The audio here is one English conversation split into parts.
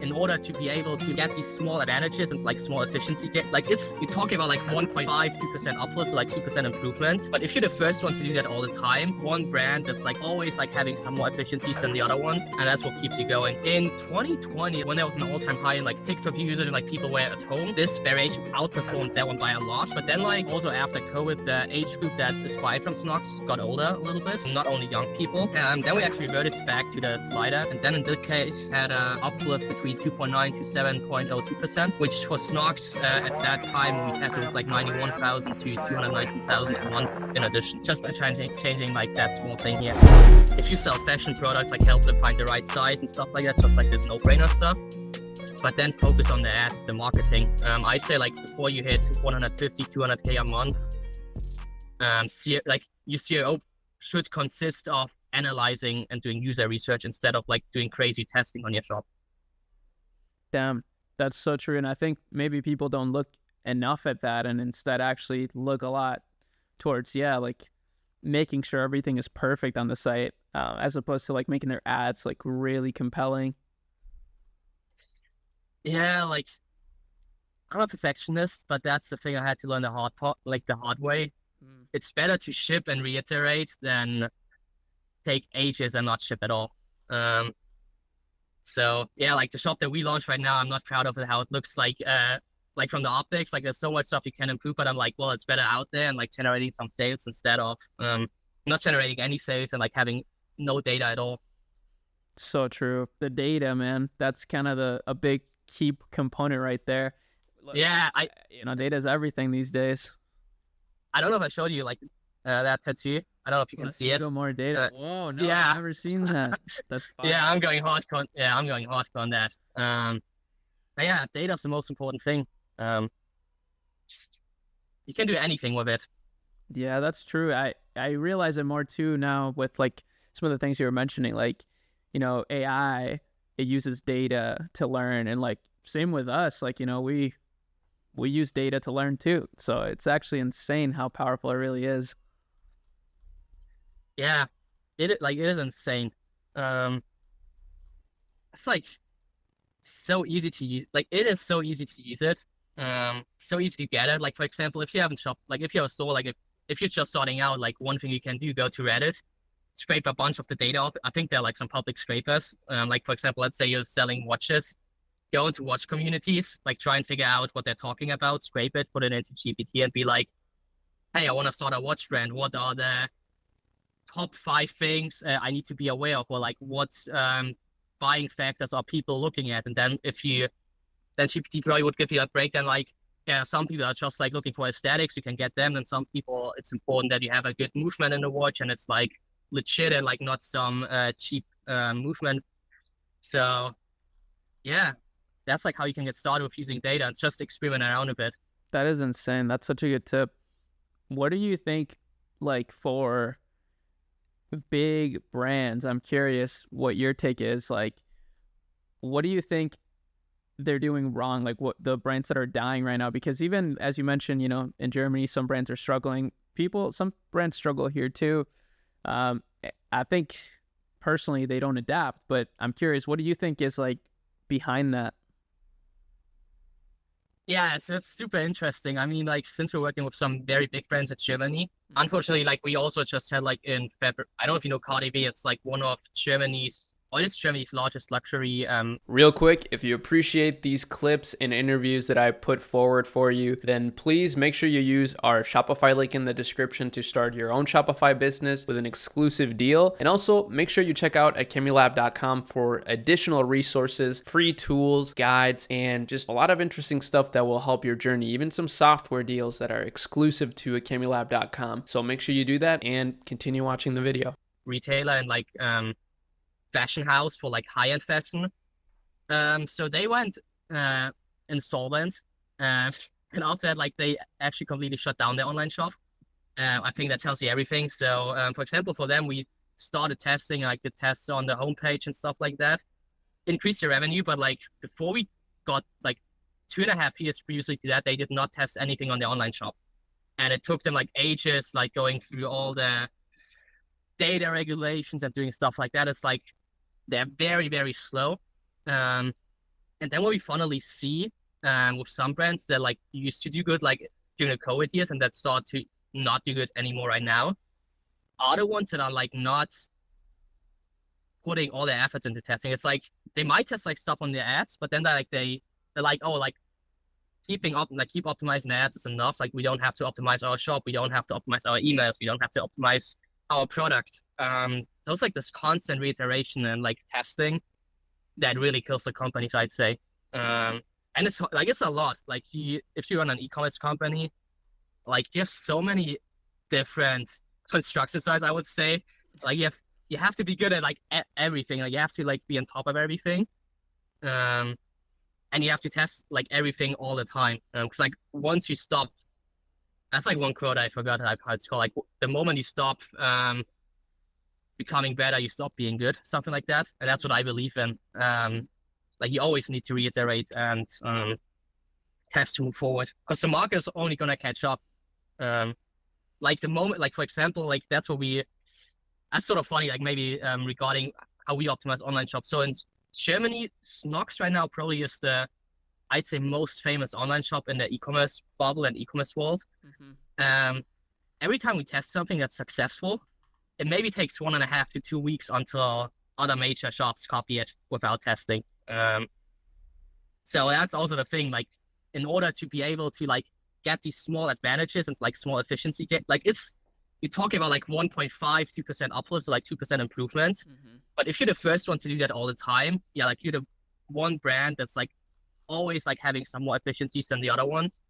in order to be able to get these small advantages and like small efficiency get like you're talking about like 1.5-2% uplift, so like 2% improvements. But if you're the first one to do that all the time, one brand that's like always like having some more efficiencies than the other ones, and that's what keeps you going. In 2020, when there was an all-time high in like TikTok users and like people were at home, this variation outperformed that one by a lot. But then like also after COVID, the age group that aspired from Snox got older a little bit, not only young people. Then we actually reverted back to the slider, and then in this case had a uplift between 2.9 to 7.02%, which for Snox at that time when we tested was like 91,000 to 290,000 a month in addition, just by changing like that small thing here. If you sell fashion products, like help them find the right size and stuff like that, just like the no-brainer stuff. But then focus on the ads, the marketing. I'd say like before you hit 150, 200K a month, your CRO should consist of analyzing and doing user research instead of like doing crazy testing on your shop. Damn, that's so true. And I think maybe people don't look enough at that and instead actually look a lot towards, like making sure everything is perfect on the site, as opposed to like making their ads like really compelling. Yeah, like I'm a perfectionist, but that's the thing I had to learn the hard way. It's better to ship and reiterate than take ages and not ship at all. So yeah, like the shop that we launched right now, I'm not proud of how it looks like from the optics. Like there's so much stuff you can improve, but I'm like, well, it's better out there and like generating some sales instead of not generating any sales and like having no data at all. So true. The data, man, that's kind of a big key component right there. Yeah, data is everything these days. I don't know if I showed you like that tattoo. I don't know if you can see it. More data. Whoa, no, yeah. I've never seen that. That's fine. Yeah, I'm going hardcore. Yeah, I'm going hardcore on that. But yeah, data's the most important thing. You can do anything with it. Yeah, that's true. I realize it more too now with like some of the things you were mentioning, like, AI, it uses data to learn, and like same with us, like, we use data to learn too. So it's actually insane how powerful it really is. Yeah, it is insane. It's like so easy to use. Like it is so easy to use it. So easy to get it. Like for example, if you haven't shopped, like if you have a store, like if you're just starting out, like one thing you can do, go to Reddit, scrape a bunch of the data up. I think there are like some public scrapers. Like for example, let's say you're selling watches, go into watch communities, like try and figure out what they're talking about, scrape it, put it into GPT and be like, hey, I want to start a watch brand. What are the top 5 things I need to be aware of, or like what buying factors are people looking at? And then then GPT probably would give you a breakdown like, yeah, some people are just like looking for aesthetics, you can get them. And some people, it's important that you have a good movement in the watch and it's like legit and like not some cheap movement. So yeah, that's like how you can get started with using data and just experiment around a bit. That is insane. That's such a good tip. What do you think, like for big brands, I'm curious what your take is, like what do you think they're doing wrong, like what the brands that are dying right now? Because even as you mentioned, in Germany some brands are struggling, some brands struggle here too. I think personally they don't adapt, but I'm curious, what do you think is like behind that? Yeah, so it's super interesting. I mean, like since we're working with some very big brands in Germany, unfortunately, like we also just had like in February, I don't know if you know Cardi B, it's like one of Germany's largest luxury. Real quick, if you appreciate these clips and interviews that I put forward for you, then please make sure you use our Shopify link in the description to start your own Shopify business with an exclusive deal. And also make sure you check out acumulab.com for additional resources, free tools, guides, and just a lot of interesting stuff that will help your journey, even some software deals that are exclusive to acumulab.com. So make sure you do that and continue watching the video. Retailer and like fashion house for like high-end fashion. So they went insolvent, and after that, like they actually completely shut down their online shop. I think that tells you everything. So for example, for them, we started testing like the tests on the homepage and stuff like that, increased the revenue. But like before we got like 2.5 years previously to that, they did not test anything on their online shop, and it took them like ages, like going through all the data regulations and doing stuff like that. It's like they're very, very slow. And then what we finally see with some brands that like used to do good like during the COVID years and that start to not do good anymore right now are the ones that are like not putting all their efforts into testing. It's like they might test like stuff on their ads, but then they're like, oh, like keep optimizing the ads is enough. Like we don't have to optimize our shop, we don't have to optimize our emails, we don't have to optimize our product. So it's like this constant reiteration and like testing that really kills the companies, I'd say. And it's a lot. Like if you run an e-commerce company, like you have so many different construction sites, I would say. Like you have to be good at like everything. Like you have to like be on top of everything. And you have to test like everything all the time. Because like once you stop, that's like one quote I forgot how it's called. Like the moment you stop becoming better, you stop being good, something like that. And that's what I believe in. Like you always need to reiterate and test to move forward, because the market is only gonna catch up. Like the moment, like for example, like that's sort of funny. Like maybe regarding how we optimize online shops. So in Germany, Snox right now probably is I'd say most famous online shop in the e-commerce bubble and e-commerce world. Every time we test something that's successful, it maybe takes 1.5 to 2 weeks until other major shops copy it without testing. So that's also the thing, like in order to be able to like get these small advantages and like small efficiency get, like you're talking about like 1.5, 2% uplifts, so like 2% improvements. But if you're the first one to do that all the time, yeah, like you're the one brand that's like always like having some more efficiencies than the other ones.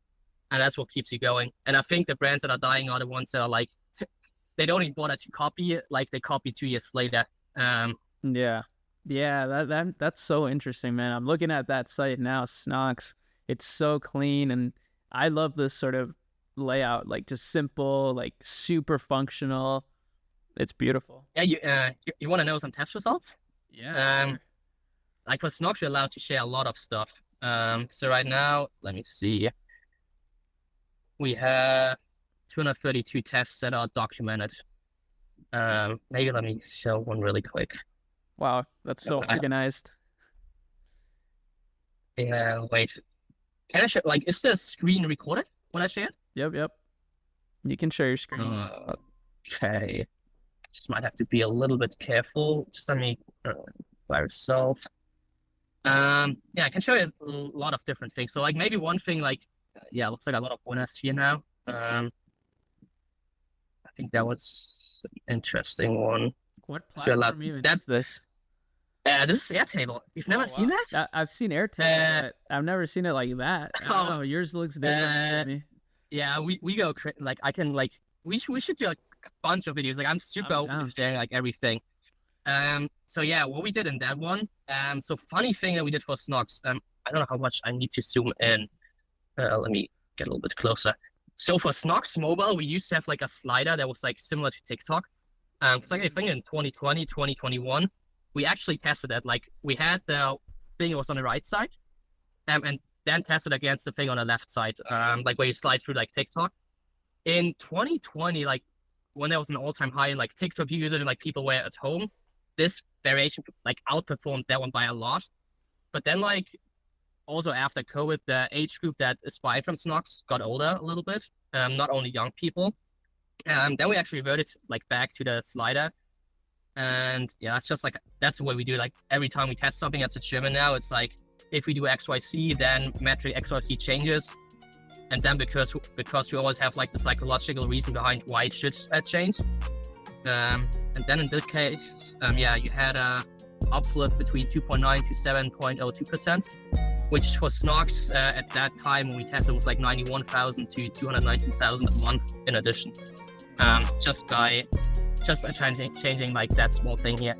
And that's what keeps you going. And I think the brands that are dying are the ones that are like, they don't even bother to copy it, like they copy 2 years later. Yeah, that's so interesting, man. I'm looking at that site now, Snox. It's so clean, and I love this sort of layout, like just simple, like super functional. It's beautiful. Yeah, you want to know some test results? Yeah. Sure. Like for Snox, you're allowed to share a lot of stuff. So right now, let me see. We have 232 tests that are documented. Maybe let me show one really quick. Wow, that's so organized. Yeah, wait. Can I share? Like, is the screen recorded when I share it? Yep. You can share your screen. Okay. Just might have to be a little bit careful. Just let me by result. Yeah, I can show you a lot of different things. So like maybe one thing, like looks like a lot of winners here now. I think that was an interesting one. What platform even is this? This is Airtable. You've never seen that? I've seen Airtable, but I've never seen it like that. I don't know. Yours looks different to me. Yeah, we go like I can like we should do a bunch of videos. Like I'm super open to sharing like everything. So yeah, what we did in that one. So funny thing that we did for Snox. I don't know how much I need to zoom in. Let me get a little bit closer. So for Snox Mobile, we used to have like a slider that was like similar to TikTok. It's like I think in 2020, 2021, we actually tested it. Like we had the thing that was on the right side, and then tested against the thing on the left side, like where you slide through like TikTok. In 2020, like when there was an all-time high in like TikTok users and like people were at home, this variation like outperformed that one by a lot. But then like also after COVID, the age group that is buying from Snox got older a little bit, not only young people. Then we actually reverted like back to the slider. And yeah, it's just like, that's the way we do it. Like every time we test something that's a German now, it's like, if we do XYC, then metric XYC changes. And then because we always have like the psychological reason behind why it should change. And then in this case, you had a uplift between 2.9 to 7.02%, which for Snox at that time when we tested was like 91,000 to 219,000 a month in addition. Just by changing like that small thing here.